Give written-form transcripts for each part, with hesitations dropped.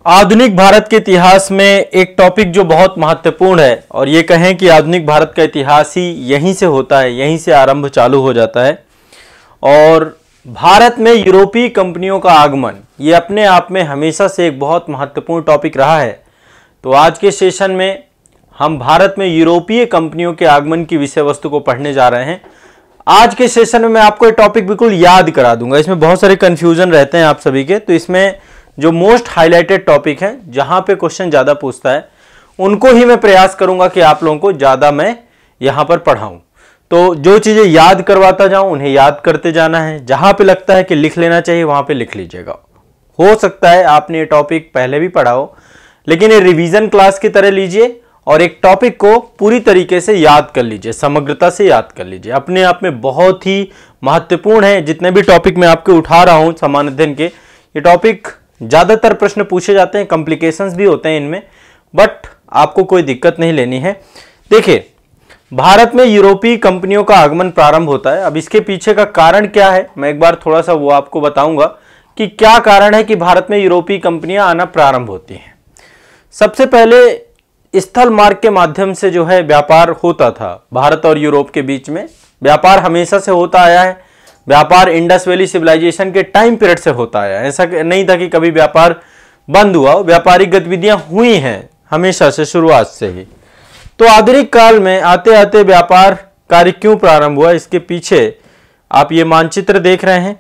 आधुनिक भारत के इतिहास में एक टॉपिक जो बहुत महत्वपूर्ण है और ये कहें कि आधुनिक भारत का इतिहास ही यहीं से होता है, यहीं से आरंभ चालू हो जाता है। और भारत में यूरोपीय कंपनियों का आगमन ये अपने आप में हमेशा से एक बहुत महत्वपूर्ण टॉपिक रहा है। तो आज के सेशन में हम भारत में यूरोपीय कंपनियों के आगमन की विषय वस्तु को पढ़ने जा रहे हैं। आज के सेशन में मैं आपको ये टॉपिक बिल्कुल याद करा दूंगा। इसमें बहुत सारे कंफ्यूजन रहते हैं आप सभी के, तो इसमें जो मोस्ट हाईलाइटेड टॉपिक है, जहां पे क्वेश्चन ज्यादा पूछता है, उनको ही मैं प्रयास करूंगा कि आप लोगों को ज्यादा मैं यहां पर पढ़ाऊं। तो जो चीजें याद करवाता जाऊं उन्हें याद करते जाना है। जहां पे लगता है कि लिख लेना चाहिए वहां पे लिख लीजिएगा। हो सकता है आपने ये टॉपिक पहले भी पढ़ा हो, लेकिन ये रिवीजन क्लास की तरह लीजिए और एक टॉपिक को पूरी तरीके से याद कर लीजिए, समग्रता से याद कर लीजिए। अपने आप में बहुत ही महत्वपूर्ण है। जितने भी टॉपिक मैं आपके उठा रहा हूं सामान्य अध्ययन के, ये टॉपिक ज्यादातर प्रश्न पूछे जाते हैं, कॉम्प्लिकेशंस भी होते हैं इनमें, बट आपको कोई दिक्कत नहीं लेनी है। देखिए, भारत में यूरोपीय कंपनियों का आगमन प्रारंभ होता है। अब इसके पीछे का कारण क्या है, मैं एक बार थोड़ा सा वो आपको बताऊंगा कि क्या कारण है कि भारत में यूरोपीय कंपनियां आना प्रारंभ होती हैं। सबसे पहले स्थल मार्ग के माध्यम से जो है व्यापार होता था। भारत और यूरोप के बीच में व्यापार हमेशा से होता आया है। व्यापार इंडस वैली सिविलाइजेशन के टाइम पीरियड से होता आया है। ऐसा नहीं था कि कभी व्यापार बंद हुआ, व्यापारिक गतिविधियां हुई हैं हमेशा से, शुरुआत से ही। तो आधुनिक काल में आते आते व्यापार कार्य क्यों प्रारंभ हुआ, इसके पीछे आप ये मानचित्र देख रहे हैं।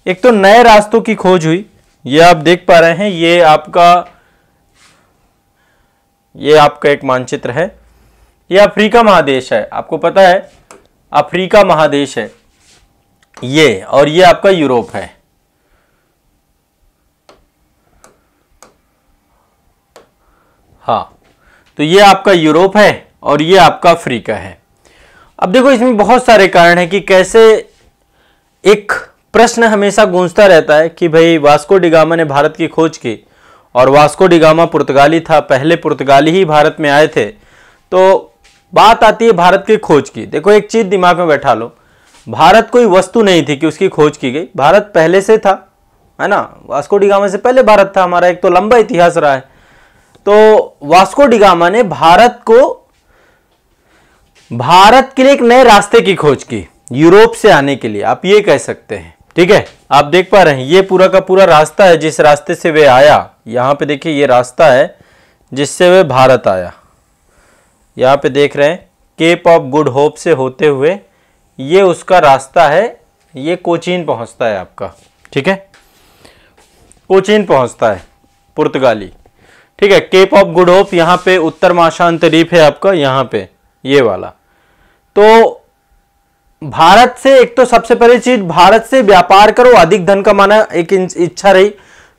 एक तो नए रास्तों की खोज हुई, ये आप देख पा रहे हैं। ये आपका एक मानचित्र है। ये अफ्रीका महादेश है, आपको पता है अफ्रीका महादेश है ये, और ये आपका यूरोप है। हाँ, तो ये आपका यूरोप है और ये आपका अफ्रीका है। अब देखो, इसमें बहुत सारे कारण हैं कि कैसे एक प्रश्न हमेशा गूंजता रहता है कि भाई वास्को डी गामा ने भारत की खोज की, और वास्को डी गामा पुर्तगाली था, पहले पुर्तगाली ही भारत में आए थे। तो बात आती है भारत की खोज की। देखो, एक चीज दिमाग में बैठा लो, भारत कोई वस्तु नहीं थी कि उसकी खोज की गई। भारत पहले से था, है ना। वास्को डी गामा से पहले भारत था। हमारा एक तो लंबा इतिहास रहा है। तो वास्को डी गामा ने भारत के लिए एक नए रास्ते की खोज की, यूरोप से आने के लिए, आप ये कह सकते हैं। ठीक है, आप देख पा रहे हैं ये पूरा का पूरा रास्ता है जिस रास्ते से वे आया। यहां पे देखिए, ये रास्ता है जिससे वे भारत आया। यहां पे देख रहे हैं केप ऑफ गुड होप से होते हुए ये उसका रास्ता है। ये कोचीन पहुंचता है आपका। ठीक है, कोचीन पहुंचता है पुर्तगाली। ठीक है, केप ऑफ गुड होप यहां पे उत्तर महाशांत द्वीप है आपका, यहां पे ये वाला। तो भारत से, एक तो सबसे पहली चीज, भारत से व्यापार करो, अधिक धन कमाना एक इच्छा रही।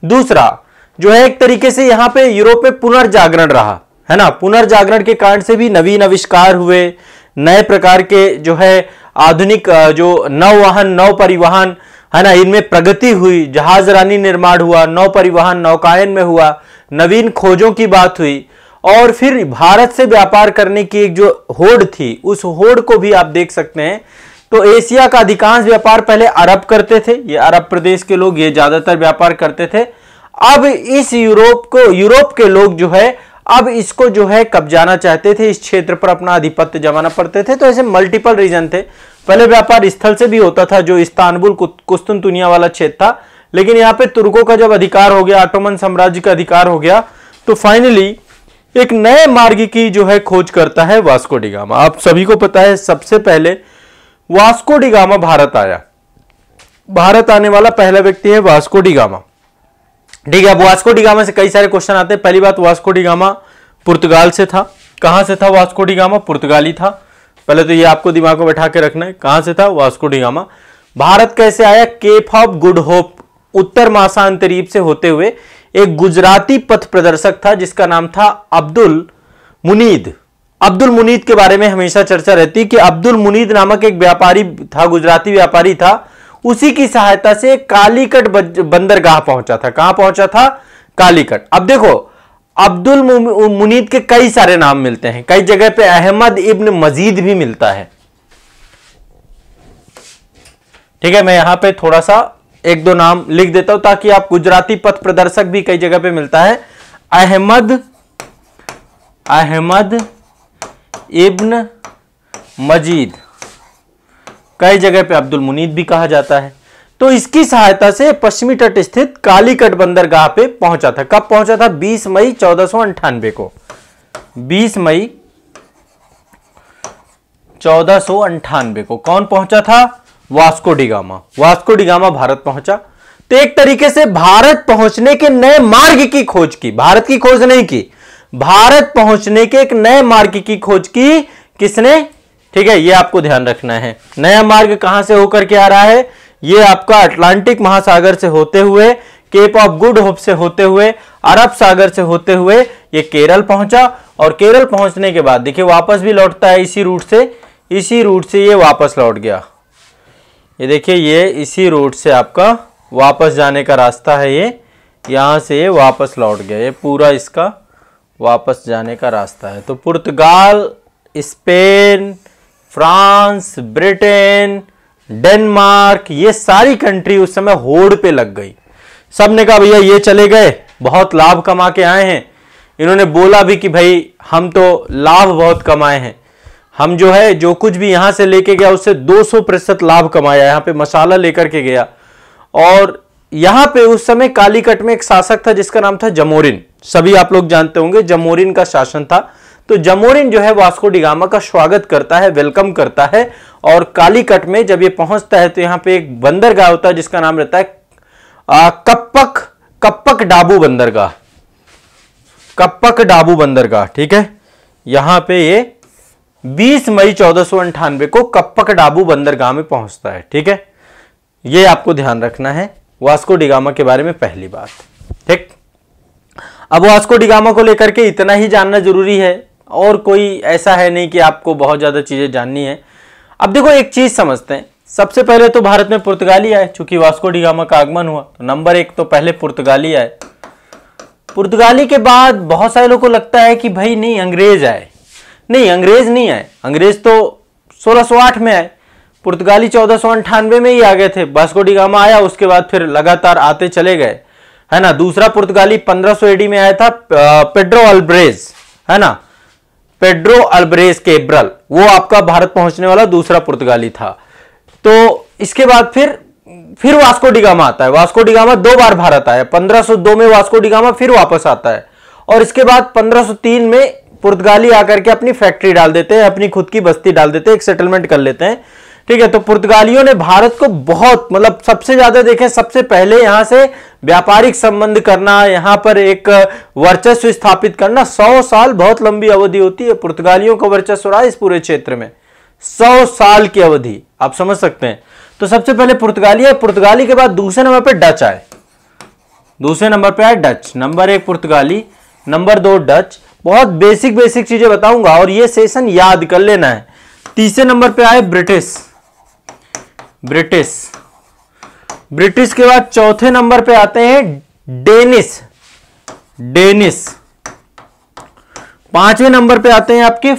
दूसरा जो है, एक तरीके से यहां पे यूरोप में पुनर्जागरण रहा, है ना। पुनर्जागरण के कारण से भी नवीन आविष्कार हुए, नए प्रकार के जो है आधुनिक जो नौवाहन, नौ परिवहन, है ना, इनमें प्रगति हुई। जहाजरानी निर्माण हुआ, नौ परिवहन नौकायन में हुआ, नवीन खोजों की बात हुई। और फिर भारत से व्यापार करने की एक जो होड़ थी, उस होड़ को भी आप देख सकते हैं। तो एशिया का अधिकांश व्यापार पहले अरब करते थे, ये अरब प्रदेश के लोग ये ज्यादातर व्यापार करते थे। अब इस यूरोप के लोग जो है, अब इसको जो है कब्जाना चाहते थे, इस क्षेत्र पर अपना आधिपत्य जमाना पड़ते थे। तो ऐसे मल्टीपल रीजन थे। पहले व्यापार स्थल से भी होता था, जो इस्तांबुल कुस्तुनतुनिया वाला क्षेत्र था, लेकिन यहाँ पे तुर्कों का जब अधिकार हो गया, ऑटोमन साम्राज्य का अधिकार हो गया, तो फाइनली एक नए मार्ग की जो है खोज करता है वास्को डी गामा। आप सभी को पता है, सबसे पहले वास्को डी गामा भारत आया। भारत आने वाला पहला व्यक्ति है वास्को डी गामा। ठीक है, अब वास्को डी गामा से कई सारे क्वेश्चन आते हैं। पहली बात, वास्को डी गामा पुर्तगाल से था। कहां से था वास्को डी गामा? पुर्तगाली था। पहले तो ये आपको दिमाग में बैठा के रखना है, कहां से था वास्को डी गामा। भारत कैसे आया? केप ऑफ गुड होप, उत्तर महासागरीय द्वीप से होते हुए। एक गुजराती पथ प्रदर्शक था जिसका नाम था अब्दुल मुनीद। अब्दुल मुनीद के बारे में हमेशा चर्चा रहती कि अब्दुल मुनीद नामक एक व्यापारी था, गुजराती व्यापारी था। उसी की सहायता से कालीकट बंदरगाह पहुंचा था। कहां पहुंचा था? कालीकट। अब देखो, अब्दुल मुनीद के कई सारे नाम मिलते हैं, कई जगह पे अहमद इब्न मजीद भी मिलता है। ठीक है, मैं यहां पे थोड़ा सा एक दो नाम लिख देता हूं ताकि आप, गुजराती पथ प्रदर्शक भी कई जगह पे मिलता है। अहमद इब्न मजीद, कई जगह पे अब्दुल मुनीद भी कहा जाता है। तो इसकी सहायता से पश्चिमी तट स्थित कालीकट बंदरगाह पे पहुंचा था। कब पहुंचा था? 20 मई 1498 को। 20 मई 1498 को कौन पहुंचा था? Vasco D gamma. Vasco D gamma Bharat पहुंचा। तो एक तरीके से भारत पहुंचने के नए मार्ग की खोज की, भारत की खोज नहीं की, भारत पहुंचने के एक नए मार्ग की खोज की किसने? ठीक है, ये आपको ध्यान रखना है। नया मार्ग कहां से होकर के आ रहा है? ये आपका अटलांटिक महासागर से होते हुए, केप ऑफ गुड होप से होते हुए, अरब सागर से होते हुए ये केरल पहुंचा। और केरल पहुंचने के बाद देखिए वापस भी लौटता है इसी रूट से ये वापस लौट गया। ये देखिए ये इसी रूट से आपका वापस जाने का रास्ता है। ये यहां से ये वापस लौट गया। ये पूरा इसका वापस जाने का रास्ता है। तो पुर्तगाल, स्पेन, फ्रांस, ब्रिटेन, डेनमार्क, ये सारी कंट्री उस समय होड़ पे लग गई। सबने कहा भैया ये चले गए, बहुत लाभ कमा के आए हैं। इन्होंने बोला भी कि भाई हम तो लाभ बहुत कमाए हैं, हम जो है जो कुछ भी यहां से लेके गया उससे 200% लाभ कमाया। यहां पे मसाला लेकर के गया। और यहां पे उस समय कालीकट में एक शासक था जिसका नाम था जमोरिन। सभी आप लोग जानते होंगे जमोरिन का शासन था। तो जमोरिन जो है वास्को डी गामा का स्वागत करता है, वेलकम करता है। और कालीकट में जब ये पहुंचता है तो यहां पे एक बंदरगाह होता है जिसका नाम रहता है कप्पक डाबू बंदरगाह। कप्पक डाबू बंदरगाह, ठीक है। यहां पे ये 20 मई 1498 को कप्पक डाबू बंदरगाह में पहुंचता है, ठीक है। ये आपको ध्यान रखना है वास्को डी गामा के बारे में पहली बात, ठीक। अब वास्को डी गामा को लेकर के इतना ही जानना जरूरी है, और कोई ऐसा है नहीं कि आपको बहुत ज्यादा चीजें जाननी है। अब देखो एक चीज समझते हैं। सबसे पहले तो भारत में पुर्तगाली आए, चूंकि वास्को डी गामा का आगमन हुआ तो नंबर 1 तो पहले पुर्तगाली आए। पुर्तगाली के बाद बहुत सारे लोगों को लगता है कि भाई नहीं अंग्रेज आए। नहीं, अंग्रेज नहीं आए। अंग्रेज तो 1608 में आए, पुर्तगाली 1498 में ही आ गए थे। वास्को डी गामा आया, उसके बाद फिर लगातार आते चले गए, है ना। दूसरा पुर्तगाली 1500 एडी में आया था, पेड्रो अल्ब्रेज, है ना। पेड्रो अल्ब्रेज केब्रल, वो आपका भारत पहुंचने वाला दूसरा पुर्तगाली था। तो इसके बाद फिर वास्को डी गामा आता है। वास्को डी गामा 2 बार भारत आया। 1502 में वास्को डी गामा फिर वापस आता है, और इसके बाद 1503 में पुर्तगाली आकर के अपनी फैक्ट्री डाल देते हैं, अपनी खुद की बस्ती डाल देते हैं, एक सेटलमेंट कर लेते हैं, ठीक है। तो पुर्तगालियों ने भारत को बहुत, मतलब सबसे ज्यादा देखें, सबसे पहले यहां से व्यापारिक संबंध करना, यहां पर एक वर्चस्व स्थापित करना। 100 साल बहुत लंबी अवधि होती है। पुर्तगालियों का वर्चस्व रहा इस पूरे क्षेत्र में 100 साल की अवधि, आप समझ सकते हैं। तो सबसे पहले पुर्तगाली है। पुर्तगाली के बाद दूसरे नंबर पे डच आए। दूसरे नंबर पे आए डच। नंबर 1 पुर्तगाली, नंबर 2 डच। बहुत बेसिक चीजें बताऊंगा और ये सेशन याद कर लेना है। तीसरे नंबर पे आए ब्रिटिश। ब्रिटिश के बाद चौथे नंबर पे आते हैं डेनिश। 5वें नंबर पे आते हैं आपके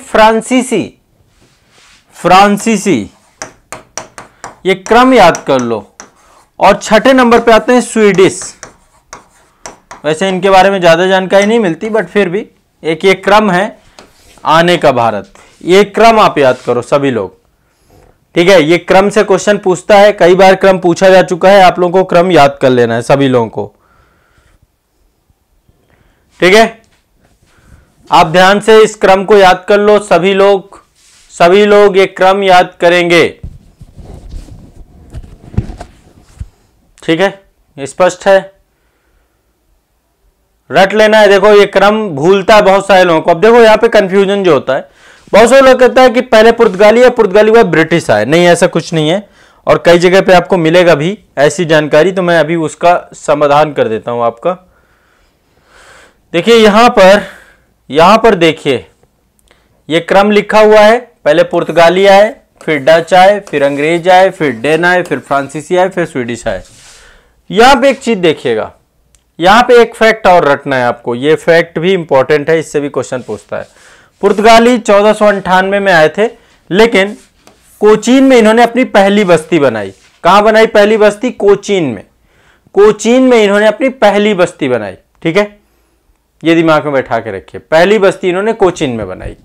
फ्रांसीसी। ये क्रम याद कर लो। और 6ठे नंबर पे आते हैं स्वीडिश। वैसे इनके बारे में ज्यादा जानकारी नहीं मिलती, बट फिर भी एक ये क्रम है आने का भारत। ये क्रम आप याद करो सभी लोग, ठीक है। ये क्रम से क्वेश्चन पूछता है, कई बार क्रम पूछा जा चुका है। आप लोगों को क्रम याद कर लेना है सभी लोगों को, ठीक है। आप ध्यान से इस क्रम को याद कर लो। सभी लोग ये क्रम याद करेंगे, ठीक है। स्पष्ट है, रट लेना है। देखो ये क्रम भूलता है बहुत सारे लोगों को। अब देखो यहां पे कंफ्यूजन जो होता है, बहुत सारे लोग कहता है कि पहले पुर्तगाली है, पुर्तगाली हुआ ब्रिटिश आए। नहीं, ऐसा कुछ नहीं है, और कई जगह पे आपको मिलेगा भी ऐसी जानकारी। तो मैं अभी उसका समाधान कर देता हूं आपका। देखिए यहां पर देखिए ये क्रम लिखा हुआ है। पहले पुर्तगाली आए, फिर डच आए, फिर अंग्रेज आए, फिर डेन आए, फिर फ्रांसीसी आए, फिर स्वीडिश आए। यहां पे एक चीज देखिएगा, यहां पे एक फैक्ट और रटना है आपको। ये फैक्ट भी इंपॉर्टेंट है, इससे भी क्वेश्चन पूछता है। पुर्तगाली 1498 में आए थे, लेकिन कोचीन में इन्होंने अपनी पहली बस्ती बनाई। कहां बनाई पहली बस्ती? कोचीन में। कोचीन में इन्होंने अपनी पहली बस्ती बनाई, ठीक है। ये दिमाग में बैठा के रखिए। पहली बस्ती इन्होंने कोचीन में बनाई।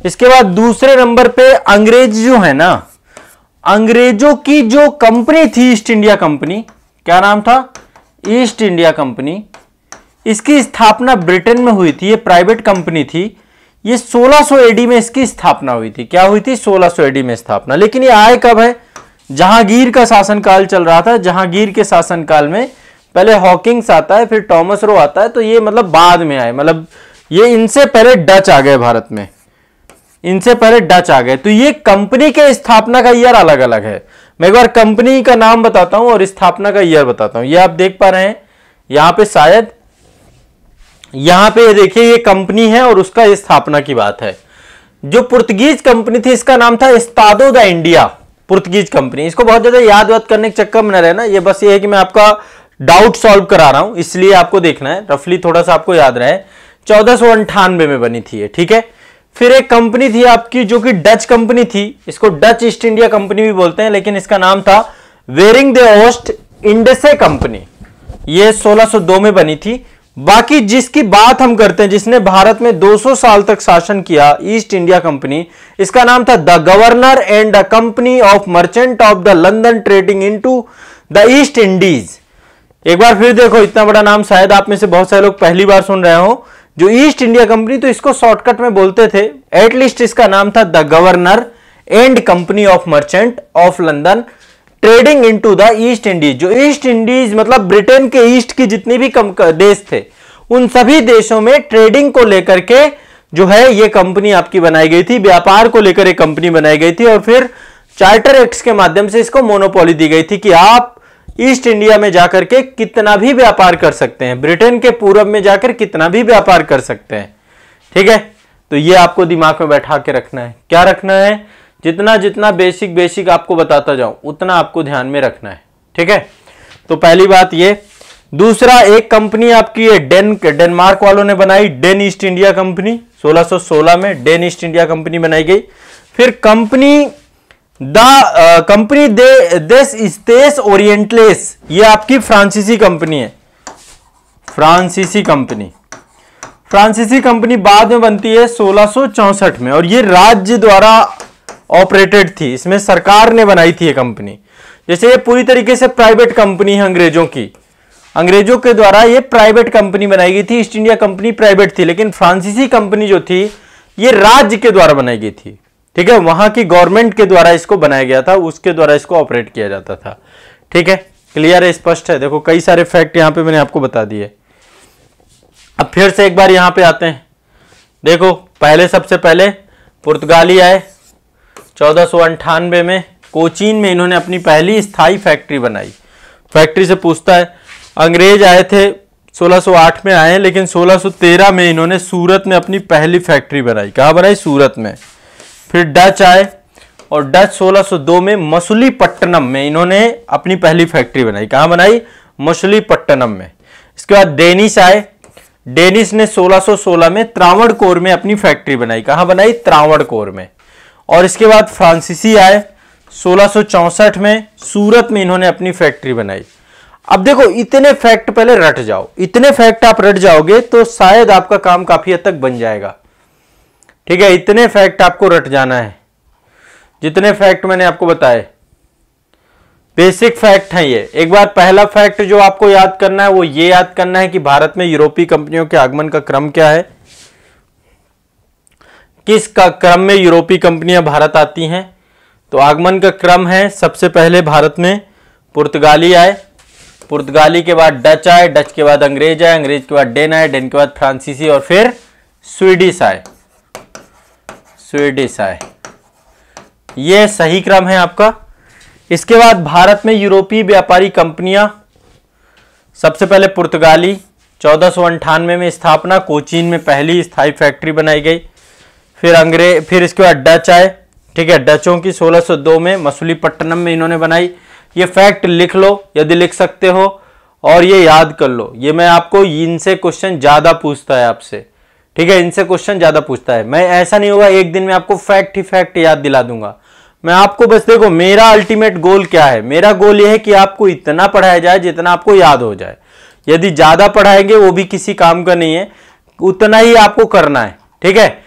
इसके बाद दूसरे नंबर पे अंग्रेज जो है ना, अंग्रेजों की जो कंपनी थी ईस्ट इंडिया कंपनी, क्या नाम था? East India company. इसकी स्थापना ब्रिटेन में हुई थी, ये प्राइवेट कंपनी थी। ये 1600 एडी में इसकी स्थापना हुई थी। क्या हुई थी? 1600 एडी में स्थापना। लेकिन ये आए कब है? जहांगीर का शासनकाल चल रहा था। जहांगीर के शासनकाल में पहले हॉकिंग्स आता है, फिर टॉमस रो आता है, तो ये मतलब बाद में आए, मतलब ये इनसे पहले डच आ गए भारत में, इनसे पहले डच आ गए। तो ये कंपनी के स्थापना का ईयर अलग अलग है। मैं एक बार कंपनी का नाम बताता हूं और स्थापना का ईयर बताता हूं। ये आप देख पा रहे हैं यहां पे, शायद यहां पे देखिए ये कंपनी है और उसका स्थापना की बात है। जो पुर्तगीज कंपनी थी इसका नाम था एस्तादो दा इंडिया, पुर्तगीज कंपनी। इसको बहुत ज्यादा याद वाद करने के चक्कर में न रहना, ये बस ये है कि मैं आपका डाउट सॉल्व करा रहा हूं, इसलिए आपको देखना है, रफली थोड़ा सा आपको याद रहे। 1498 में बनी थी ये, ठीक है। फिर एक कंपनी थी आपकी जो कि डच कंपनी थी, इसको डच ईस्ट इंडिया कंपनी भी बोलते हैं, लेकिन इसका नाम था वेरिंग द ओस्ट इंडसे कंपनी। ये 1602 में बनी थी। बाकी जिसकी बात हम करते हैं, जिसने भारत में 200 साल तक शासन किया, ईस्ट इंडिया कंपनी, इसका नाम था the governor and the company of merchant of the London trading into the East Indies. एक बार फिर देखो, इतना बड़ा नाम शायद आप में से बहुत सारे लोग पहली बार सुन रहे हो। जो ईस्ट इंडिया कंपनी, तो इसको शॉर्टकट में बोलते थे, एटलीस्ट इसका नाम था the governor and company of merchant of London trading into the East Indies. जो ईस्ट इंडीज मतलब ब्रिटेन के ईस्ट की जितनी भी देश थे, उन सभी देशों में ट्रेडिंग को लेकर के जो है ये कंपनी आपकी बनाई गई थी, व्यापार को लेकर एक कंपनी बनाई गई थी। और फिर चार्टर एक्ट्स के माध्यम से इसको मोनोपोली दी गई थी कि आप ईस्ट इंडिया में जाकर के कितना भी व्यापार कर सकते हैं, ब्रिटेन के पूर्व में जाकर कितना भी व्यापार कर सकते हैं, ठीक है। तो ये आपको दिमाग में बैठा के रखना है। क्या रखना है? जितना जितना बेसिक आपको बताता जाऊं उतना आपको ध्यान में रखना है, ठीक है। तो पहली बात ये। दूसरा, एक कंपनी आपकी है डेनमार्क वालों ने बनाई, डेन ईस्ट इंडिया कंपनी। 1616 में डेन ईस्ट इंडिया कंपनी बनाई गई। फिर कंपनी देश स्टेस ओरिएंटलेस, ये आपकी फ्रांसीसी कंपनी है। फ्रांसीसी कंपनी बाद में बनती है 1664 में, और ये राज्य द्वारा ऑपरेटेड थी, इसमें सरकार ने बनाई थी ये कंपनी। जैसे ये पूरी तरीके से प्राइवेट कंपनी है अंग्रेजों की, अंग्रेजों के द्वारा ये प्राइवेट कंपनी बनाई गई थी। ईस्ट इंडिया कंपनी प्राइवेट थी, लेकिन फ्रांसीसी कंपनी जो थी ये राज्य के द्वारा बनाई गई थी, ठीक है। वहां की गवर्नमेंट के द्वारा इसको बनाया गया था, उसके द्वारा इसको ऑपरेट किया जाता था, ठीक है। क्लियर है? स्पष्ट है? देखो कई सारे फैक्ट यहां पे मैंने आपको बता दिए। अब फिर से एक बार यहां पे आते हैं। देखो पहले, सबसे पहले पुर्तगाली आए 1498 में, कोचीन में इन्होंने अपनी पहली स्थायी फैक्ट्री बनाई। फैक्ट्री से पूछता है, अंग्रेज आए थे 1608 में आए, लेकिन 1613 में इन्होंने सूरत में अपनी पहली फैक्ट्री बनाई। कहाँ बनाई? सूरत में। फिर डच आए और डच 1602 में मछलीपट्टनम में इन्होंने अपनी पहली फैक्ट्री बनाई। कहाँ बनाई? मछलीपट्टनम में। इसके बाद डेनिश आए, डेनिश ने 1616 में त्रावणकोर में अपनी फैक्ट्री बनाई। कहाँ बनाई? त्रावणकोर में। और इसके बाद फ्रांसीसी आए 1664 में, सूरत में इन्होंने अपनी फैक्ट्री बनाई। अब देखो इतने फैक्ट पहले रट जाओ, इतने फैक्ट आप रट जाओगे तो शायद आपका काम काफी हद तक बन जाएगा, ठीक है। इतने फैक्ट आपको रट जाना है, जितने फैक्ट मैंने आपको बताए, बेसिक फैक्ट हैं ये। एक बार पहला फैक्ट जो आपको याद करना है वो ये याद करना है कि भारत में यूरोपीय कंपनियों के आगमन का क्रम क्या है, किस का क्रम में यूरोपीय कंपनियां भारत आती हैं। तो आगमन का क्रम है, सबसे पहले भारत में पुर्तगाली आए, पुर्तगाली के बाद डच आए, डच के बाद अंग्रेज आए, अंग्रेज के बाद डेन आए, डेन के बाद फ्रांसीसी और फिर स्वीडिश आए, स्वीडिश आए। ये सही क्रम है आपका। इसके बाद भारत में यूरोपीय व्यापारी कंपनियां, सबसे पहले पुर्तगाली 1498 में स्थापना, कोचीन में पहली स्थायी फैक्ट्री बनाई गई। फिर अंग्रेज, फिर इसके बाद डच आए, ठीक है। डचों की 1602 में मछलीपट्टनम में इन्होंने बनाई। ये फैक्ट लिख लो यदि लिख सकते हो, और ये याद कर लो। ये मैं आपको, इनसे क्वेश्चन ज्यादा पूछता है आपसे, ठीक है। इनसे क्वेश्चन ज्यादा पूछता है। मैं, ऐसा नहीं होगा एक दिन में आपको फैक्ट ही फैक्ट याद दिला दूंगा। मैं आपको बस, देखो मेरा अल्टीमेट गोल क्या है, मेरा गोल ये है कि आपको इतना पढ़ाया जाए जितना आपको याद हो जाए। यदि ज्यादा पढ़ाएंगे वो भी किसी काम का नहीं है। उतना ही आपको करना है, ठीक है।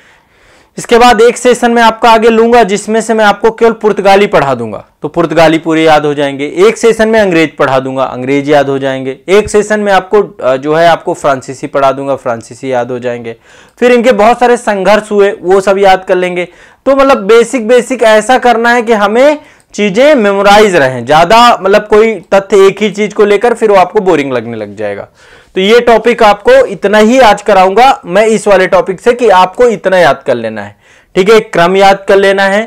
इसके बाद एक सेशन में आपका आगे लूंगा जिसमें से मैं आपको केवल पुर्तगाली पढ़ा दूंगा, तो पुर्तगाली पूरे याद हो जाएंगे। एक सेशन में अंग्रेज पढ़ा दूंगा, अंग्रेज याद हो जाएंगे। एक सेशन में आपको जो है आपको फ्रांसीसी पढ़ा दूंगा, फ्रांसीसी याद हो जाएंगे। फिर इनके बहुत सारे संघर्ष हुए, वो सब याद कर लेंगे। तो मतलब बेसिक ऐसा करना है कि हमें चीजें मेमोराइज रहें, ज्यादा मतलब कोई तथ्य एक ही चीज को लेकर फिर वो आपको बोरिंग लगने लग जाएगा। तो ये टॉपिक आपको इतना ही आज कराऊंगा मैं इस वाले टॉपिक से कि आपको इतना याद कर लेना है, ठीक है। क्रम याद कर लेना है,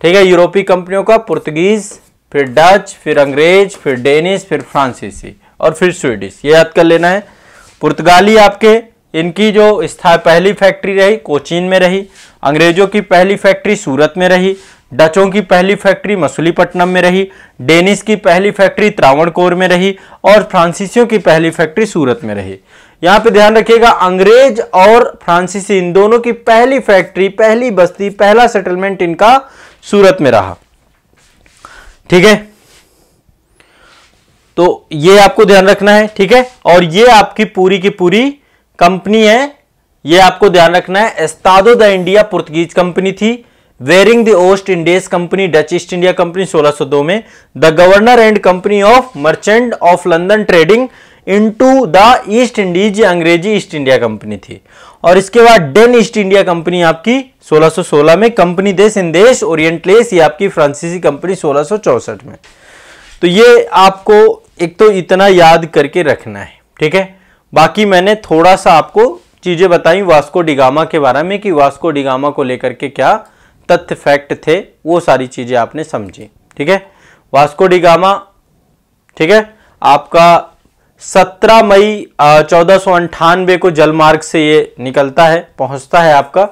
ठीक है। यूरोपीय कंपनियों का पुर्तगीज, फिर डच, फिर अंग्रेज, फिर डेनिश, फिर फ्रांसीसी और फिर स्वीडिश, ये याद कर लेना है। पुर्तगाली आपके इनकी जो पहली फैक्ट्री रही कोचीन में रही, अंग्रेजों की पहली फैक्ट्री सूरत में रही, डचों की पहली फैक्ट्री मसूलीपट्टनम में रही, डेनिश की पहली फैक्ट्री त्रावणकोर में रही और फ्रांसीसियों की पहली फैक्ट्री सूरत में रही। यहां पे ध्यान रखिएगा अंग्रेज और फ्रांसीसी इन दोनों की पहली फैक्ट्री, पहली बस्ती, पहला सेटलमेंट इनका सूरत में रहा, ठीक है। तो ये आपको ध्यान रखना है, ठीक है। और ये आपकी पूरी की पूरी कंपनी है, ये आपको ध्यान रखना है। Estado da India Portuguese company थी, वेरिंग द ओस्ट इंडियस company Dutch East India company 1602 में, the governor and company of merchant of London trading into the East Indies अंग्रेजी ईस्ट इंडिया कंपनी थी। और इसके बाद डेन ईस्ट इंडिया कंपनी आपकी 1616 में, कंपनी देश इंदेश ओरिएंटलेस ये आपकी फ्रांसीसी कंपनी 1664 में। तो ये आपको एक तो इतना याद करके रखना है, ठीक है। बाकी मैंने थोड़ा सा आपको चीजें बताई वास्को डी गामा के बारे में कि वास्को डी गामा को लेकर के क्या तथ्य फैक्ट थे, वो सारी चीजें आपने समझी, ठीक है। वास्को डी गामा, ठीक है, आपका 17 मई 1498 को जलमार्ग से ये निकलता है, पहुंचता है आपका,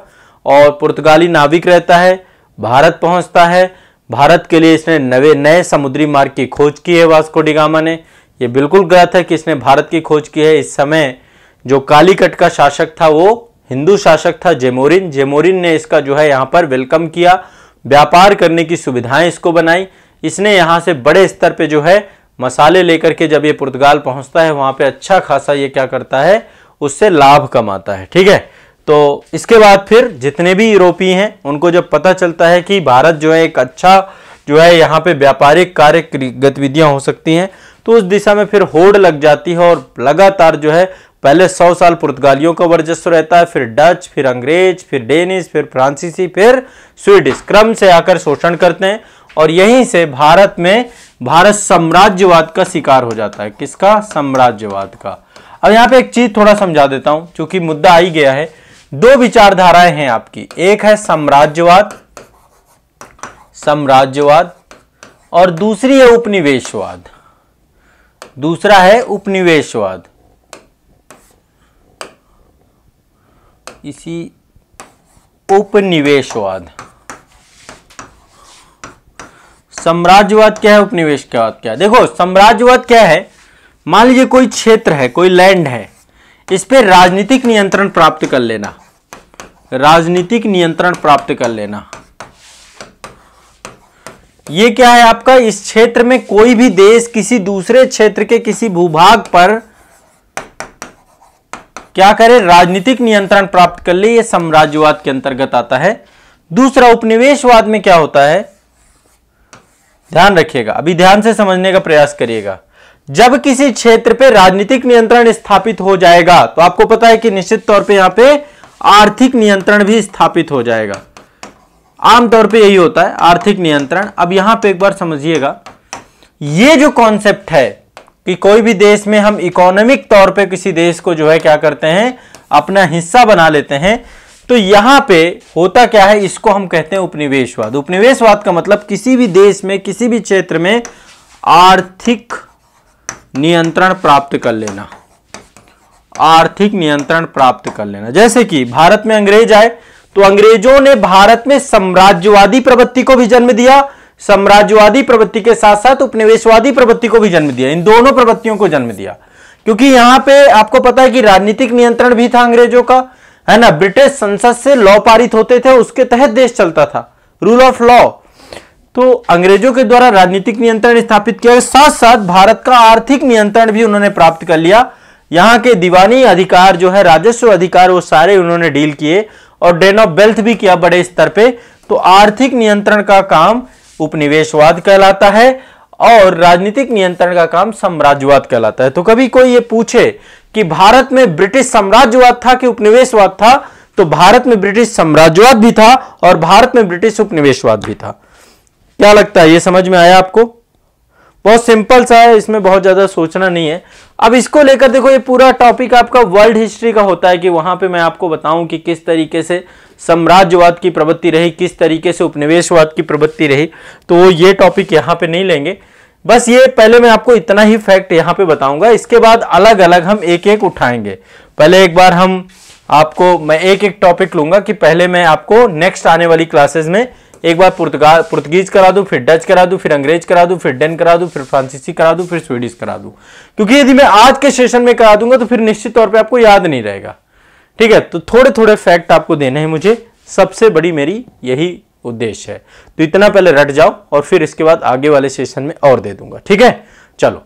और पुर्तगाली नाविक रहता है, भारत पहुंचता है। भारत के लिए इसने नए समुद्री मार्ग की खोज की है वास्को डी गामा ने। ये बिल्कुल गलत है कि इसने भारत की खोज की है। इस समय जो कालीकट का शासक था वो हिंदू शासक था जेमोरिन। जेमोरिन ने इसका जो है यहाँ पर वेलकम किया, व्यापार करने की सुविधाएं इसको बनाई। इसने यहाँ से बड़े स्तर पे जो है मसाले लेकर के जब ये पुर्तगाल पहुंचता है वहां पे अच्छा खासा ये क्या करता है, उससे लाभ कमाता है, ठीक है। तो इसके बाद फिर जितने भी यूरोपीय हैं उनको जब पता चलता है कि भारत जो है एक अच्छा जो है यहाँ पे व्यापारिक कार्य गतिविधियां हो सकती हैं, तो उस दिशा में फिर होड़ लग जाती है और लगातार जो है पहले 100 साल पुर्तगालियों का वर्चस्व रहता है, फिर डच, फिर अंग्रेज, फिर डेनिश, फिर फ्रांसीसी, फिर स्वीडिश क्रम से आकर शोषण करते हैं। और यहीं से भारत में भारत साम्राज्यवाद का शिकार हो जाता है। किसका? साम्राज्यवाद का। अब यहाँ पे एक चीज थोड़ा समझा देता हूं, क्योंकि मुद्दा आ ही गया है। दो विचारधाराएं हैं आपकी, एक है साम्राज्यवाद और दूसरी है उपनिवेशवाद। दूसरा है उपनिवेशवाद। इसी उपनिवेशवाद। साम्राज्यवाद क्या है, उपनिवेशवाद क्या है? देखो साम्राज्यवाद क्या है, मान लीजिए कोई क्षेत्र है, कोई लैंड है, इस पे राजनीतिक नियंत्रण प्राप्त कर लेना। राजनीतिक नियंत्रण प्राप्त कर लेना ये क्या है आपका? इस क्षेत्र में कोई भी देश किसी दूसरे क्षेत्र के किसी भूभाग पर क्या करे? राजनीतिक नियंत्रण प्राप्त कर ले, ये साम्राज्यवाद के अंतर्गत आता है। दूसरा उपनिवेशवाद में क्या होता है, ध्यान रखिएगा, अभी ध्यान से समझने का प्रयास करिएगा। जब किसी क्षेत्र पे राजनीतिक नियंत्रण स्थापित हो जाएगा तो आपको पता है कि निश्चित तौर पे यहां पे आर्थिक नियंत्रण भी स्थापित हो जाएगा। आमतौर पे यही होता है, आर्थिक नियंत्रण। अब यहां पे एक बार समझिएगा, ये जो कॉन्सेप्ट है कि कोई भी देश में हम इकोनॉमिक तौर पे किसी देश को जो है क्या करते हैं, अपना हिस्सा बना लेते हैं, तो यहां पे होता क्या है, इसको हम कहते हैं उपनिवेशवाद। उपनिवेशवाद का मतलब किसी भी देश में किसी भी क्षेत्र में आर्थिक नियंत्रण प्राप्त कर लेना। आर्थिक नियंत्रण प्राप्त कर लेना। जैसे कि भारत में अंग्रेज आए तो अंग्रेजों ने भारत में साम्राज्यवादी प्रवृत्ति को भी जन्म दिया, साम्राज्यवादी प्रवृत्ति के साथ साथ उपनिवेशवादी प्रवृत्ति को भी जन्म दिया। इन दोनों प्रवृत्तियों को जन्म दिया, क्योंकि यहां पे आपको पता है कि राजनीतिक नियंत्रण भी था अंग्रेजों का, है ना। ब्रिटिश संसद से लॉ पारित होते थे, उसके तहत देश चलता था, रूल ऑफ लॉ। तो अंग्रेजों के द्वारा राजनीतिक नियंत्रण स्थापित किया, साथ साथ भारत का आर्थिक नियंत्रण भी उन्होंने प्राप्त कर लिया। यहाँ के दीवानी अधिकार जो है, राजस्व अधिकार, वो सारे उन्होंने डील किए और ड्रेन ऑफ वेल्थ भी किया बड़े स्तर पे। तो आर्थिक नियंत्रण का काम उपनिवेशवाद कहलाता है और राजनीतिक नियंत्रण का काम साम्राज्यवाद कहलाता है। तो कभी कोई ये पूछे कि भारत में ब्रिटिश साम्राज्यवाद था कि उपनिवेशवाद था, तो भारत में ब्रिटिश साम्राज्यवाद भी था और भारत में ब्रिटिश उपनिवेशवाद भी था। क्या लगता है, ये समझ में आया आपको? बहुत सिंपल सा है, इसमें बहुत ज्यादा सोचना नहीं है। अब इसको लेकर देखो, ये पूरा टॉपिक आपका वर्ल्ड हिस्ट्री का होता है कि वहां पे मैं आपको बताऊं कि किस तरीके से साम्राज्यवाद की प्रवृत्ति रही, किस तरीके से उपनिवेशवाद की प्रवृत्ति रही। तो ये टॉपिक यहां पे नहीं लेंगे, बस ये पहले मैं आपको इतना ही फैक्ट यहां पे बताऊंगा। इसके बाद अलग अलग हम एक एक उठाएंगे। पहले एक बार हम आपको, मैं एक एक टॉपिक लूंगा कि पहले मैं आपको नेक्स्ट आने वाली क्लासेस में एक बार पुर्तगाज करा दूं, फिर डच करा दूं, फिर अंग्रेज करा दूं, फिर डेन करा दूं, फिर फ्रांसीसी करा दूं, फिर स्वीडिश करा दूं। क्योंकि यदि मैं आज के सेशन में करा दूंगा तो फिर निश्चित तौर पे आपको याद नहीं रहेगा। ठीक है, तो थोड़े थोड़े फैक्ट आपको देने हैं मुझे, सबसे बड़ी मेरी यही उद्देश्य है। तो इतना पहले रट जाओ और फिर इसके बाद आगे वाले सेशन में और दे दूंगा। ठीक है, चलो।